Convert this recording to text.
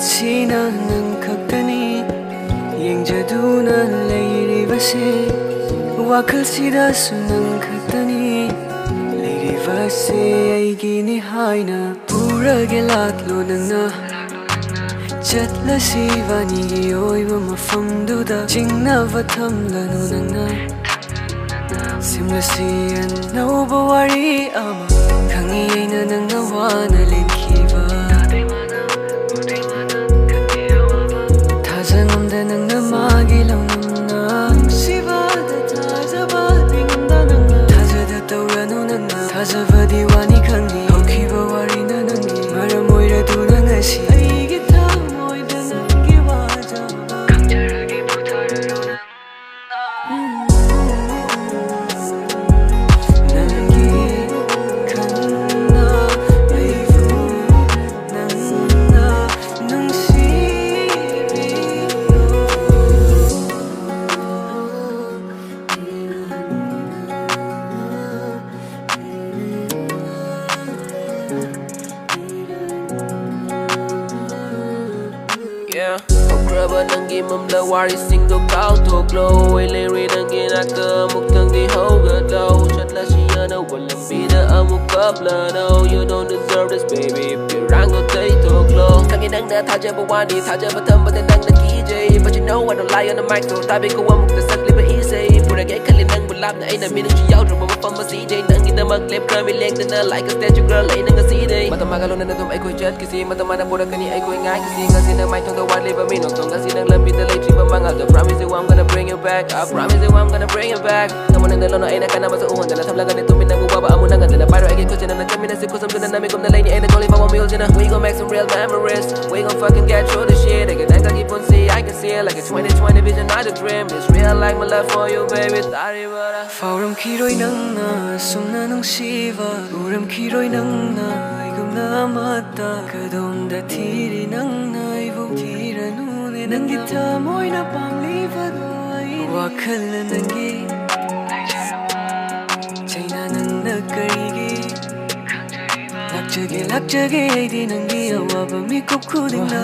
ꯃꯤꯠꯁꯤꯅ ꯅꯪ ꯈꯛꯇꯅꯤ ꯌꯦꯡꯖꯗꯨꯅ ꯂꯩꯔꯤꯕꯁꯦ ꯋꯥꯈꯜꯁꯤꯗꯁꯨ ꯅꯪ ꯈꯛꯇꯅꯤ ꯂꯩꯔꯤꯕꯁꯦ ꯑꯩꯒꯤꯅꯤ ꯍꯥꯏꯅ ꯄꯨꯔꯒꯦ ꯂꯥꯛꯂꯣ ꯅꯪꯅ ꯆꯠꯂꯁꯤ ꯏꯕꯥꯅꯤꯒꯤ ꯑꯣꯏꯕ ꯃꯐꯝꯗꯨꯗ ꯆꯤꯡꯅꯕ ꯊꯝꯂꯅꯨ ꯅꯪꯅ ꯁꯦꯝꯂꯁꯤ ꯑꯅꯧꯕ ꯋꯥꯔꯤ ꯑꯃ ꯈꯪꯉꯤ ꯑꯩꯅ ꯅꯪꯅ ꯋꯥꯅ ꯂꯦꯟꯈꯤꯕ ꯊꯥꯖ ꯉꯝꯗ ꯅꯪꯅ ꯃꯥꯒꯤ ꯂꯧꯅꯝꯅ ꯅꯨꯡꯁꯤꯕꯗ ꯊꯥꯖꯕꯗꯤ ꯉꯝꯗ ꯅꯪꯅ ꯊꯥꯖꯗ ꯇꯧꯔꯅꯨ ꯅꯪꯅ ꯊꯥꯖꯕꯗꯤ ꯋꯥꯅꯤ ꯈꯪꯉꯤ ꯍꯧꯈꯤꯕ ꯋꯥꯔꯤꯅ ꯅꯪꯒꯤ ꯃꯔꯝ ꯑꯣꯏꯔꯗꯨꯅ ꯉꯁꯤ ꯑꯩꯒꯤ ꯊꯃꯣꯏꯗ ꯅꯪꯒꯤ ꯋꯥꯖꯕ ꯈꯪꯖꯔꯒꯦ ꯄꯨꯊꯔꯔꯣ Hokraba nangi mamla warisingdo kautoklo Wailere nangi naka muktangdi haugatlo Chatla siyana walambida amukabla No, you don't deserve this baby Pirango taitoklo Kangi nang na thajaba wani thajaba tambada nang na KJ But you know I don't lie on the mic so tabi ko amukta sakli ba isay Puragay kali nang bulab na ay na minang siyaw Drama mapamba CJ Nangi na maglip kami leg na like a statue girl ay nang CJ Mata magalo na natum ay ko'y chat kasi Mata mana pura kani ay ko'y ngay kasi Kasi na may tong gawad liba minong tong kasi nang lambi talay tripa mga I promise you I'm gonna bring you back I promise you I'm gonna bring you back Naman ang dalaw na ay naka naman sa uhan Dala samlangan ito minangubaba amo na nga Dala paro ay ko siya na nagkami na sikusam Dala namin kum na lay ni ay nagkoli pa wamihol siya na We gon' make some real memories We gon' fucking get through this shit I can keep on see I can see it like a 2020 vision not a dream It's real like my love for you baby Tari bara Fauram kiroy nang na sumna nung siva Uram kiroy nang na igum na mata Kadonda tiri nang na ibu tira nune Nangi tamoy na pamliva doy Wakal na nangi Chayna nang nakarigi Lakjage lakjage ay di nangi awaba mi kup kuding na